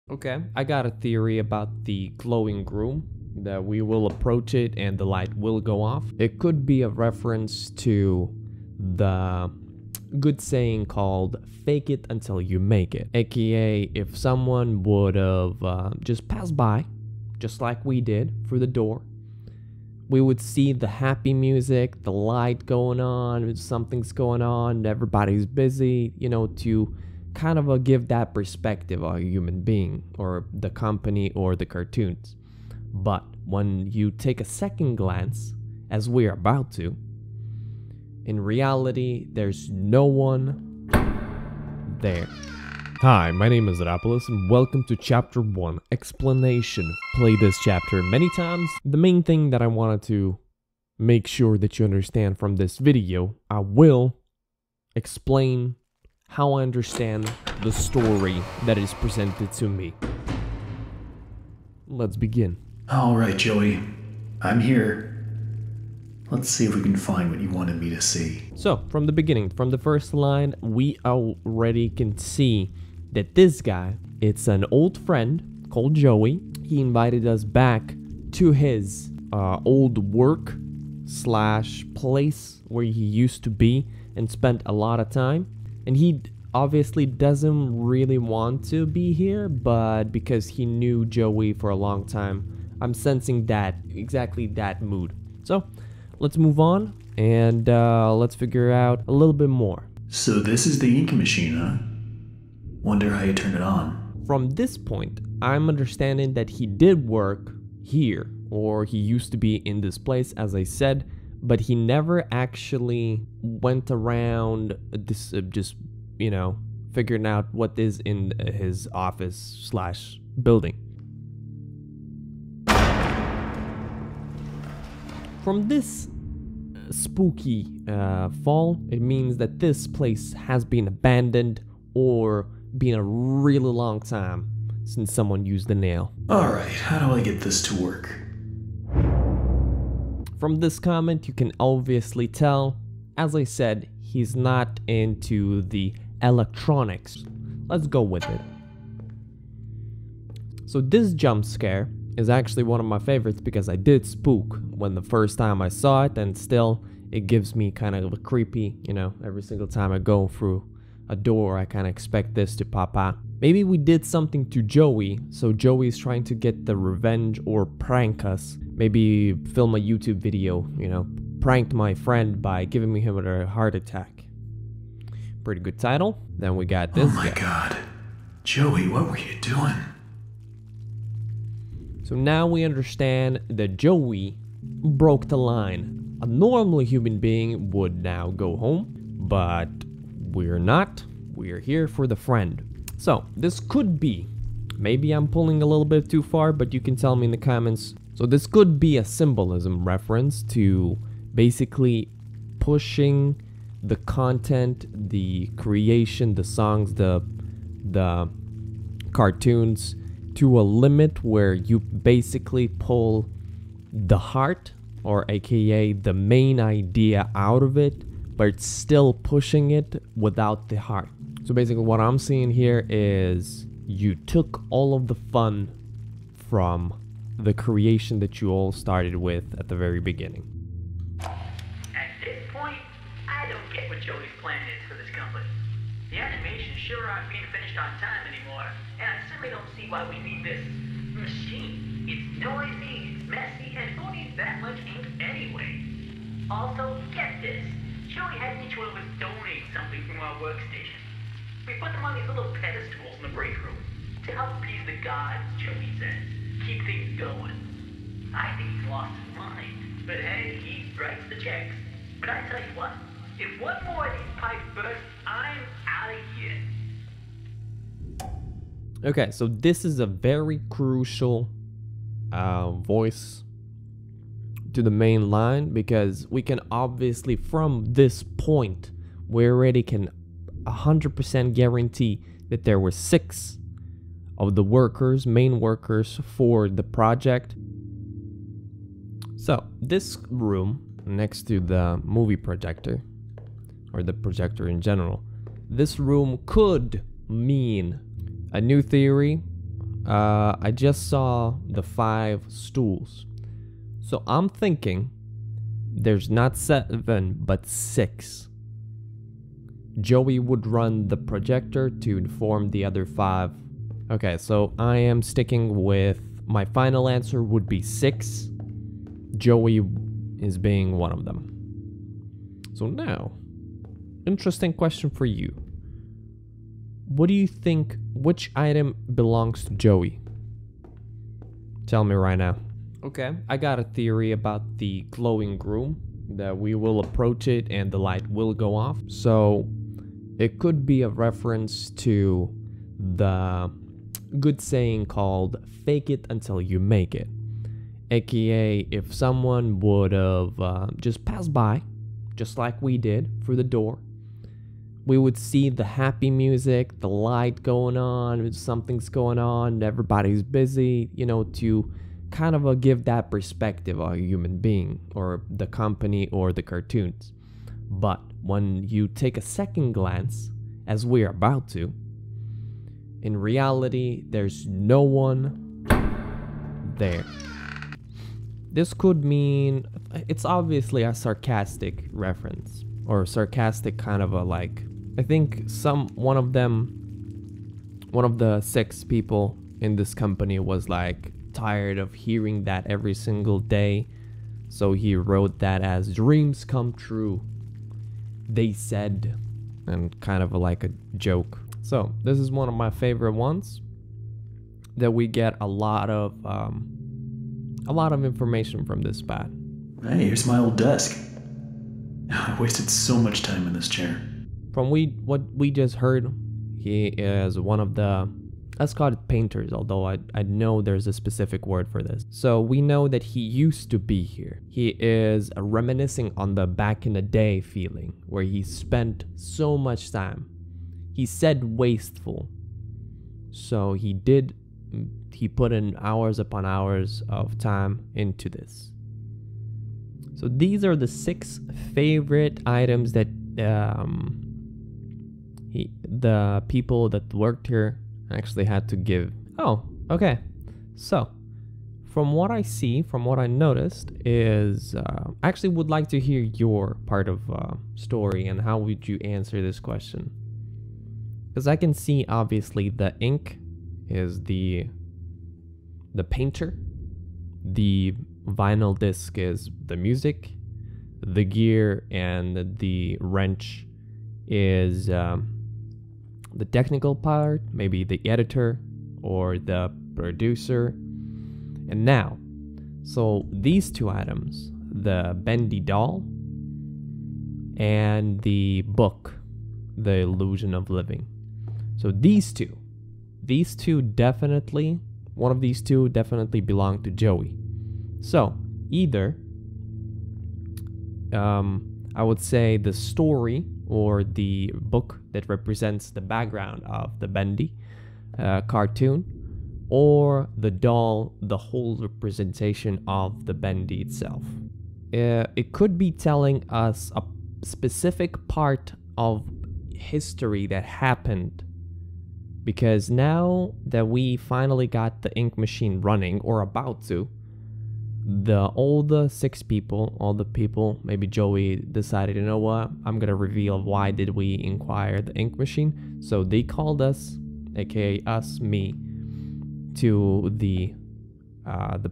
Okay, I got a theory about the glowing room, that we will approach it and the light will go off. It could be a reference to the good saying called fake it until you make it, aka if someone would have just passed by, just like we did, through the door, we would see the happy music, the light going on, something's going on, everybody's busy, to kind of give that perspective of a human being or the company or the cartoons. But when you take a second glance, as we are about to, in reality, there's no one there. Hi, my name is MrRapolas and welcome to Chapter 1, Explanation. Play this chapter many times. The main thing that I wanted to make sure that you understand from this video, I will explain how I understand the story that is presented to me. Let's begin. Alright, Joey. I'm here. Let's see if we can find what you wanted me to see. So, from the beginning, from the first line, we already can see that this guy, it's an old friend called Joey. He invited us back to his old work / place where he used to be and spent a lot of time. And he obviously doesn't really want to be here, but because he knew Joey for a long time, I'm sensing exactly that mood. So, let's move on and let's figure out a little bit more. So this is the ink machine, huh? Wonder how you turned it on. From this point, I'm understanding that he did work here, or he used to be in this place, as I said, but he never actually went around this, figuring out what is in his office / building. From this spooky fall, it means that this place has been abandoned or been a really long time since someone used the nail. Alright, how do I get this to work? From this comment, you can obviously tell, as I said, he's not into the electronics. Let's go with it. So this jump scare is actually one of my favorites because I did spook when the first time I saw it, and still it gives me kind of a creepy, every single time I go through a door I kind of expect this to pop out. Maybe we did something to Joey, so Joey's trying to get the revenge or prank us. Maybe film a YouTube video, pranked my friend by giving me him a heart attack. Pretty good title. Then we got this guy. Oh my god. Joey, what were you doing? So now we understand that Joey broke the line. A normal human being would now go home, but we're not. We're here for the friend. So this could be, maybe I'm pulling a little bit too far, but you can tell me in the comments. So this could be a symbolism reference to basically pushing the content, the creation, the songs, the cartoons to a limit where you basically pull the heart, or aka the main idea, out of it, but it's still pushing it without the heart. So basically what I'm seeing here is you took all of the fun from the creation that you all started with at the very beginning. At this point, I don't get what Joey's plan is for this company. The animations sure aren't being finished on time anymore, and I certainly don't see why we need this machine. It's noisy, it's messy, and who needs that much ink anyway? Also, get this. Joey had each one of us donate something from our workstation. We put them on these little pedestals in the break room to help appease the gods, Joey says. Keep things going. I think he's lost his mind. But hey, he writes the checks. But I tell you what, if one more of these pipes burst, I'm out of here. Okay, so this is a very crucial voice to the main line, because we can obviously, from this point, we already can 100% guarantee that there were 6 of the main workers for the project. So this room next to the movie projector, or the projector in general, this room could mean a new theory, I just saw the 5 stools. So I'm thinking there's not 7, but 6. Joey would run the projector to inform the other 5. Okay, so I am sticking with my final answer would be 6. Joey is being one of them. So now, interesting question for you. What do you think, which item belongs to Joey? Tell me right now. Okay, I got a theory about the glowing room, that we will approach it and the light will go off. So it could be a reference to the good saying called fake it until you make it. AKA, if someone would have just passed by, just like we did through the door, we would see the happy music, the light going on, something's going on, everybody's busy, you know, to kind of give that perspective of a human being or the company or the cartoons. But when you take a second glance, as we're about to, in reality, there's no one there. This could mean, it's obviously a sarcastic reference, or sarcastic kind of a like, I think one of the 6 people in this company was like tired of hearing that every single day. So he wrote that as dreams come true, they said, and kind of like a joke. So this is one of my favorite ones that we get a lot of information from this spot. Hey, here's my old desk. I wasted so much time in this chair. From what we just heard, he is one of the, let's call it painters, although I know there's a specific word for this. So we know that he used to be here. He is reminiscing on the back in the day feeling, where he spent so much time. He said wasteful. So he put in hours upon hours of time into this. So these are the 6 favorite items that the people that worked here actually had to give. Oh, okay. So from what I see, from what I noticed is, I actually would like to hear your part of story and how would you answer this question. Because I can see obviously the ink is the painter, the vinyl disc is the music, the gear and the wrench is the technical part, maybe the editor or the producer. And now, so these 2 items, the Bendy doll and the book, The Illusion of Living. So these two definitely, one of these 2 definitely belong to Joey. So either I would say the story or the book that represents the background of the Bendy cartoon, or the doll, the whole representation of the Bendy itself. It could be telling us a specific part of history that happened, because now that we finally got the ink machine running, or about to, all the 6 people, all the people, maybe Joey decided, you know what, I'm gonna reveal why did we inquire the ink machine. So they called us, aka us, me, to the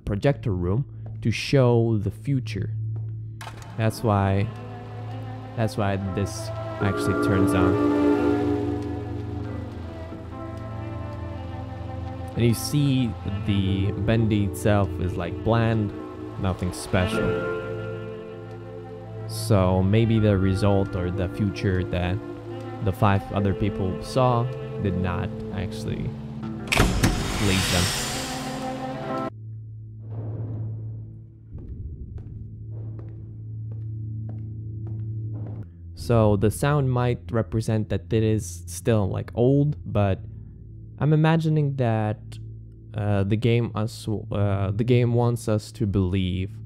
projector room to show the future. That's why this actually turns on. And you see the Bendy itself is like bland, nothing special. So maybe the result or the future that the 5 other people saw did not actually please them. So the sound might represent that it is still like old, but I'm imagining that the game wants us to believe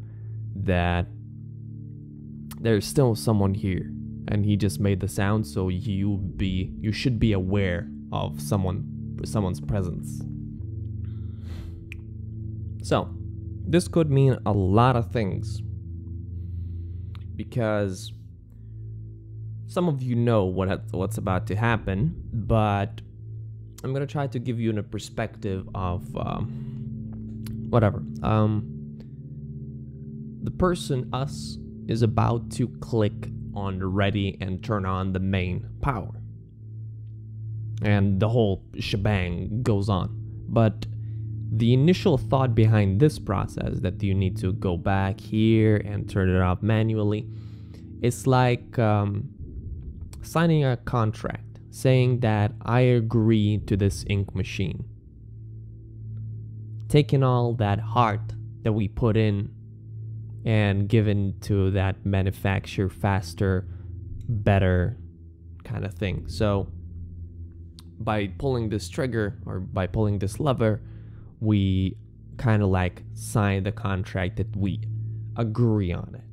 that there's still someone here, and he just made the sound so you should be aware of someone's presence. So, this could mean a lot of things, because some of you know what's about to happen, but I'm gonna try to give you a perspective of whatever. The person, us, is about to click on ready and turn on the main power, and the whole shebang goes on. But the initial thought behind this process, that you need to go back here and turn it off manually, it's like signing a contract saying that I agree to this ink machine, taking all that heart that we put in and given to that manufacture faster, better kind of thing. So by pulling this trigger, or by pulling this lever, we kind of like sign the contract that we agree on it.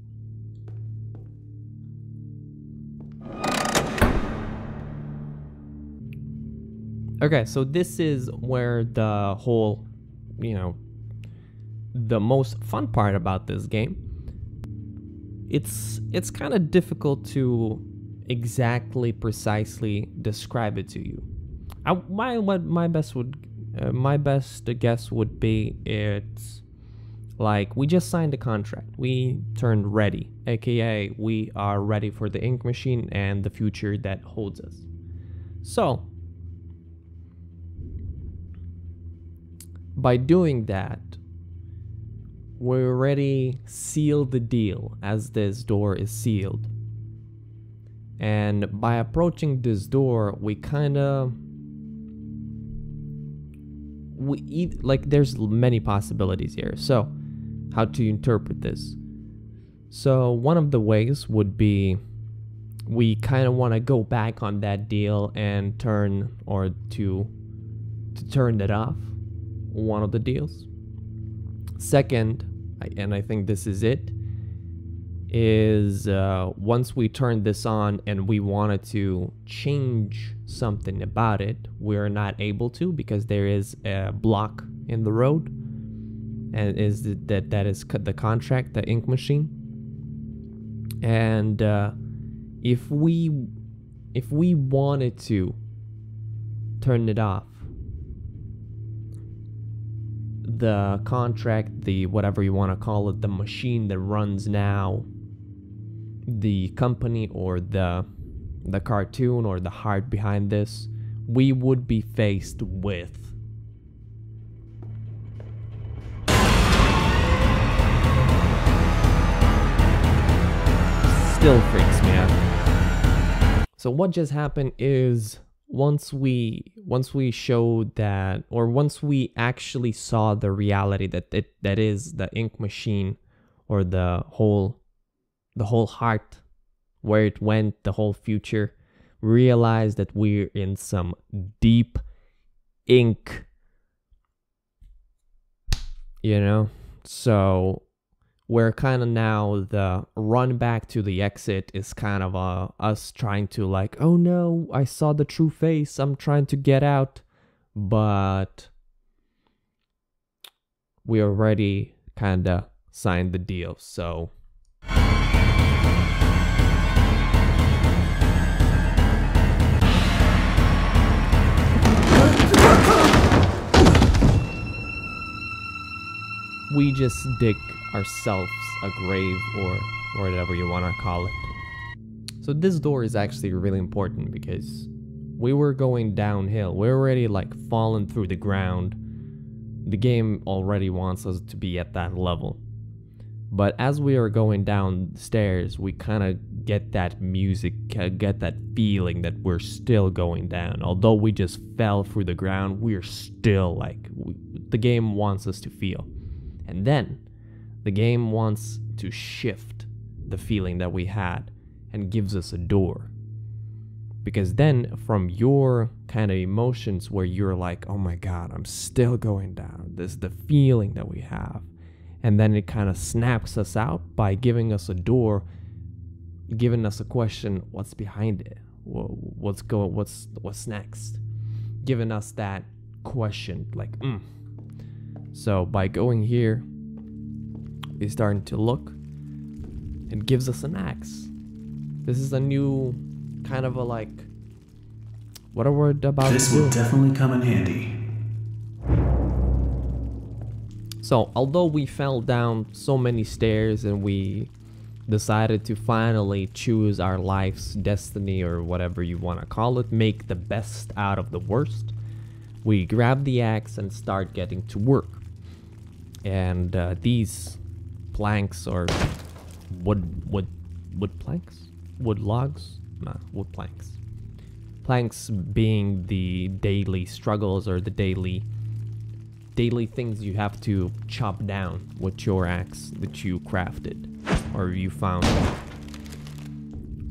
Okay, so this is where the whole, the most fun part about this game. It's kind of difficult to exactly, precisely describe it to you. My best guess would be, it's like we just signed a contract. We turned ready, aka we are ready for the ink machine and the future that holds us. So by doing that, we already sealed the deal, as this door is sealed. And by approaching this door, we kind of, there's many possibilities here. So how to interpret this? So one of the ways would be, we kind of want to go back on that deal and turn, or to turn it off, one of the deals. Second, and I think this is it, is once we turn this on and we wanted to change something about it, we're not able to, because there is a block in the road, and that is the contract, the ink machine. And if we wanted to turn it off, the contract, the whatever you want to call it, the machine that runs now, the company, or the cartoon, or the heart behind this, we would be faced with still freaks me out. So what just happened is, once we showed that, or once we actually saw the reality that is the ink machine, or the whole heart, where it went, the whole future, realized that we're in some deep ink, so we're kind of now, the run back to the exit is kind of us trying to, like, oh no, I saw the true face, I'm trying to get out, but we already kind of signed the deal. So we just dig ourselves a grave, or whatever you want to call it. So this door is actually really important, because we were going downhill. We're already like falling through the ground. The game already wants us to be at that level. But as we are going downstairs, we kind of get that music, get that feeling that we're still going down. Although we just fell through the ground, we're still like, the game wants us to feel. And then the game wants to shift the feeling that we had and gives us a door. Because then from your kind of emotions where you're like, oh my God, I'm still going down, this is the feeling that we have. And then it kind of snaps us out by giving us a door, giving us a question, what's behind it? What's next? Giving us that question, like, So by going here, we're starting to look. It gives us an axe. This is a new kind of a like, what are we about This to do? will definitely come in handy. So although we fell down so many stairs and we decided to finally choose our life's destiny, or whatever you want to call it, make the best out of the worst, we grab the axe and start getting to work. And these planks, or wood planks, wood logs, nah, wood planks, planks being the daily struggles, or the daily things you have to chop down with your axe that you crafted or you found.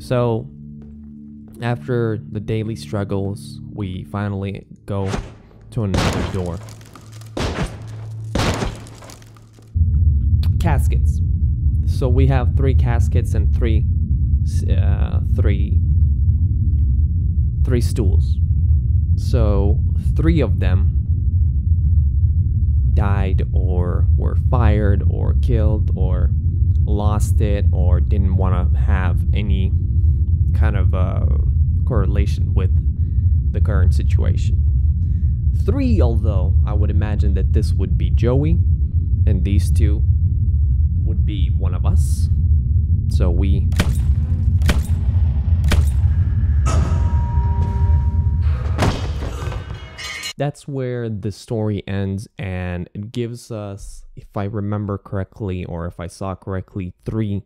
So after the daily struggles, we finally go to another door. Caskets. So we have 3 caskets and three stools. So 3 of them died, or were fired, or killed, or lost it, or didn't want to have any kind of correlation with the current situation. 3, although I would imagine that this would be Joey, and these 2 would be one of us. So we that's where the story ends, and it gives us, if I remember correctly, or if I saw correctly, 3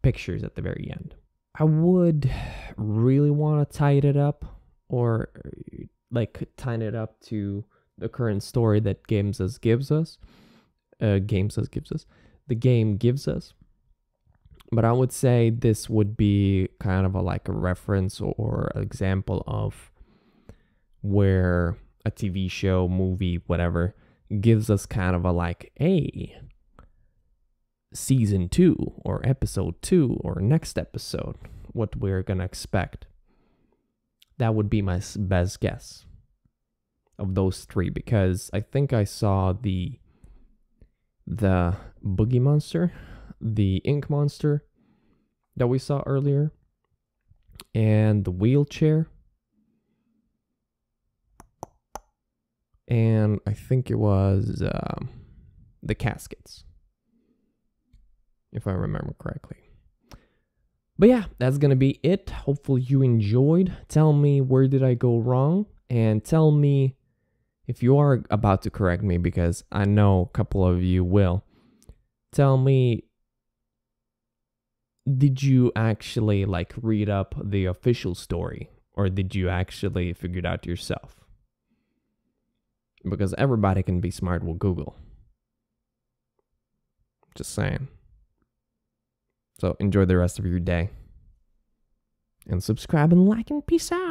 pictures at the very end. I would really want to tie it up, or like tie it up to the current story that the game gives us. But I would say this would be kind of like a reference or example of where a TV show, movie, whatever, gives us kind of a like, hey, season 2 or episode 2 or next episode, what we're gonna expect. That would be my best guess of those 3, because I think I saw the boogie monster, the ink monster that we saw earlier, and the wheelchair, and I think it was the caskets, if I remember correctly. But yeah, that's gonna be it. Hopefully you enjoyed. Tell me, where did I go wrong, and tell me if you are about to correct me, because I know a couple of you will. Tell me, did you actually like read up the official story, or did you actually figure it out yourself? Because everybody can be smart with Google. Just saying. So enjoy the rest of your day. And subscribe and like and peace out.